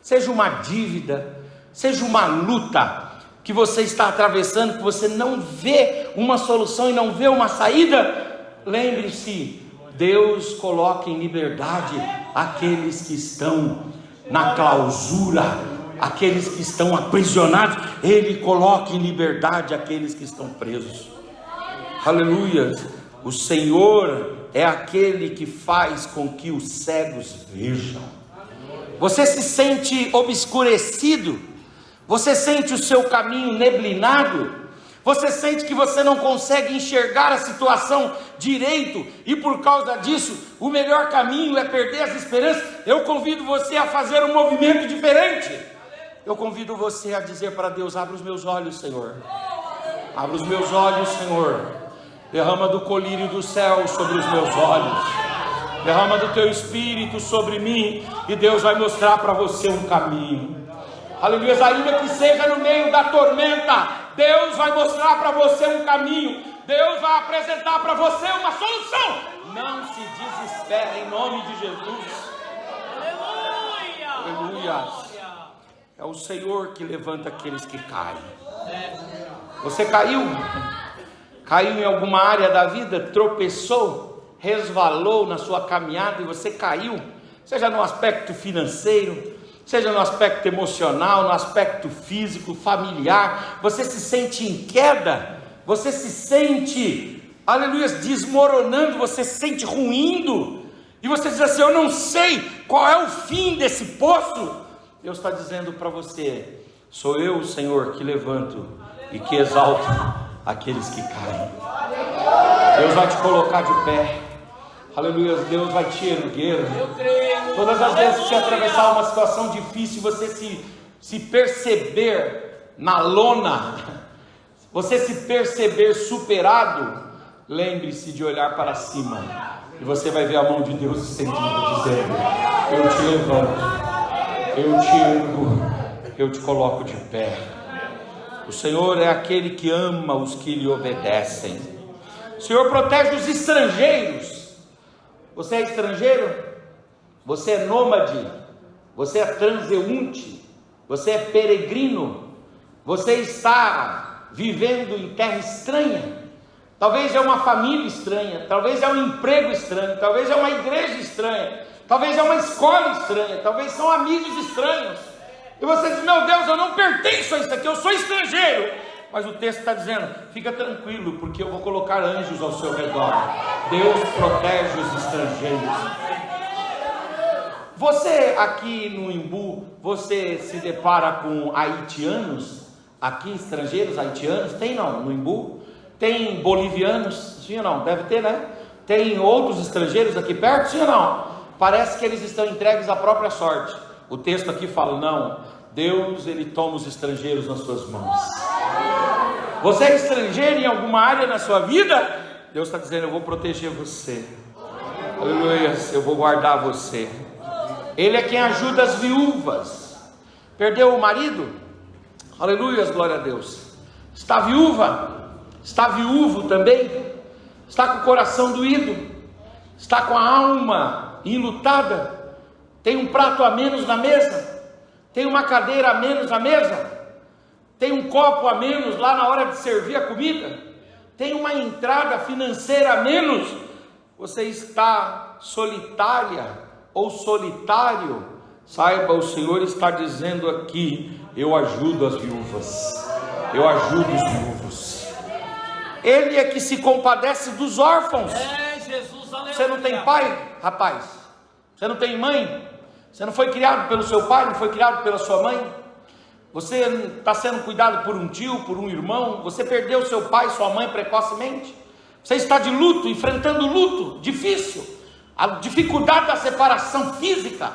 seja uma dívida, seja uma luta que você está atravessando, que você não vê uma solução e não vê uma saída. Lembre-se, Deus coloca em liberdade aqueles que estão na clausura, aqueles que estão aprisionados. Ele coloca em liberdade aqueles que estão presos. Aleluia. O Senhor é aquele que faz com que os cegos vejam. Você se sente obscurecido? Você sente o seu caminho neblinado? Você sente que você não consegue enxergar a situação direito, e por causa disso o melhor caminho é perder as esperanças? Eu convido você a fazer um movimento diferente. Eu convido você a dizer para Deus: abra os meus olhos, Senhor. Abra os meus olhos, Senhor. Derrama do colírio do céu sobre os meus olhos. Derrama do teu Espírito sobre mim, e Deus vai mostrar para você um caminho. Aleluia. Ainda que seja no meio da tormenta, Deus vai mostrar para você um caminho. Deus vai apresentar para você uma solução. Não se desespere, em nome de Jesus. Aleluia. Aleluia. É o Senhor que levanta aqueles que caem. Você caiu? Caiu em alguma área da vida, tropeçou, resvalou na sua caminhada e você caiu, seja no aspecto financeiro, seja no aspecto emocional, no aspecto físico, familiar. Você se sente em queda, você se sente, aleluia, desmoronando, você se sente ruindo, e você diz assim: eu não sei qual é o fim desse poço. Deus está dizendo para você: sou eu, Senhor, que levanto e que exalto aqueles que caem. Deus vai te colocar de pé. Aleluia. Deus vai te erguer. Todas as vezes que você atravessar uma situação difícil, você se perceber na lona, você se perceber superado, lembre-se de olhar para cima, e você vai ver a mão de Deus estendida, dizendo: eu te levanto, eu te ergo, eu te coloco de pé. O Senhor é aquele que ama os que lhe obedecem. O Senhor protege os estrangeiros. Você é estrangeiro? Você é nômade? Você é transeunte? Você é peregrino? Você está vivendo em terra estranha? Talvez é uma família estranha, talvez é um emprego estranho, talvez é uma igreja estranha, talvez é uma escola estranha, talvez são amigos estranhos. E você diz: meu Deus, eu não pertenço a isso aqui, eu sou estrangeiro. Mas o texto está dizendo: fica tranquilo, porque eu vou colocar anjos ao seu redor. Deus protege os estrangeiros. Você aqui no Imbu, você se depara com haitianos? Aqui, estrangeiros haitianos? Tem não, no Imbu? Tem bolivianos? Sim ou não? Deve ter, né? Tem outros estrangeiros aqui perto? Sim ou não? Parece que eles estão entregues à própria sorte. O texto aqui fala: não, Deus, Ele toma os estrangeiros nas suas mãos. Você é estrangeiro em alguma área na sua vida? Deus está dizendo: eu vou proteger você. Aleluia, eu vou guardar você. Ele é quem ajuda as viúvas. Perdeu o marido? Aleluia, glória a Deus. Está viúva? Está viúvo também? Está com o coração doído? Está com a alma enlutada? Tem um prato a menos na mesa? Tem uma cadeira a menos na mesa? Tem um copo a menos lá na hora de servir a comida? Tem uma entrada financeira a menos? Você está solitária ou solitário? Saiba, o Senhor está dizendo aqui: eu ajudo as viúvas, eu ajudo os viúvos. Ele é que se compadece dos órfãos. Você não tem pai, rapaz? Você não tem mãe? Você não foi criado pelo seu pai, não foi criado pela sua mãe? Você está sendo cuidado por um tio, por um irmão? Você perdeu seu pai, sua mãe precocemente? Você está de luto, enfrentando luto difícil? A dificuldade da separação física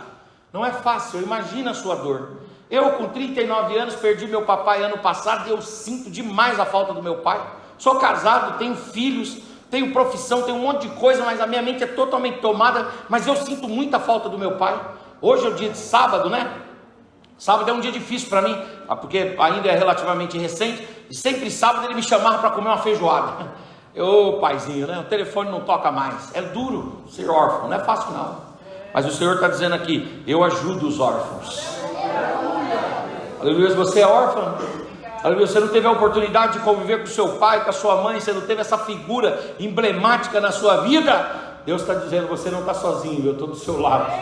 não é fácil, imagina a sua dor. Eu com 39 anos perdi meu papai ano passado e eu sinto demais a falta do meu pai. Sou casado, tenho filhos, tenho profissão, tenho um monte de coisa, mas a minha mente é totalmente tomada, mas eu sinto muita falta do meu pai. Hoje é o dia de sábado, né? Sábado é um dia difícil para mim, porque ainda é relativamente recente, e sempre sábado ele me chamava para comer uma feijoada. Ô paizinho, né? O telefone não toca mais. É duro ser órfão, não é fácil não. Mas o Senhor está dizendo aqui: eu ajudo os órfãos. Aleluia. Você é órfão? Aleluia. Você não teve a oportunidade de conviver com seu pai, com a sua mãe, você não teve essa figura emblemática na sua vida. Deus está dizendo: você não está sozinho, eu estou do seu lado,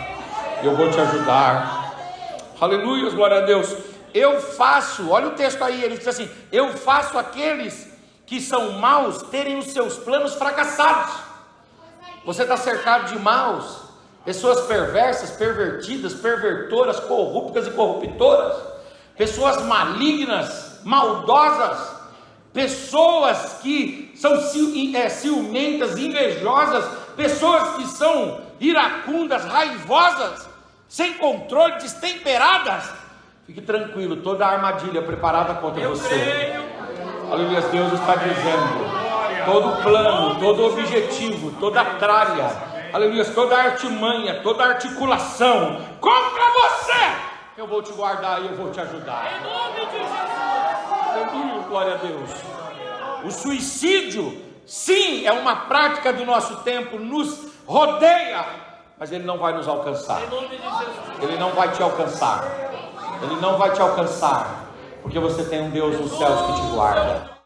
eu vou te ajudar. Aleluia, glória a Deus. Eu faço, olha o texto aí, ele diz assim: eu faço aqueles que são maus terem os seus planos fracassados. Você está cercado de maus, pessoas perversas, pervertidas, pervertoras, corruptas e corruptoras, pessoas malignas, maldosas, pessoas que são ciumentas, invejosas, pessoas que são iracundas, raivosas, sem controle, destemperadas. Fique tranquilo, toda a armadilha preparada contra você. Aleluia, Deus está dizendo: todo plano, todo objetivo, toda tralha, aleluia, toda artimanha, toda articulação contra você, eu vou te guardar e eu vou te ajudar. Em nome de Jesus. Aleluia, glória a Deus. O suicídio, sim, é uma prática do nosso tempo, nos rodeia, mas ele não vai nos alcançar. Em nome de Jesus. Ele não vai te alcançar. Ele não vai te alcançar, porque você tem um Deus nos céus que te guarda.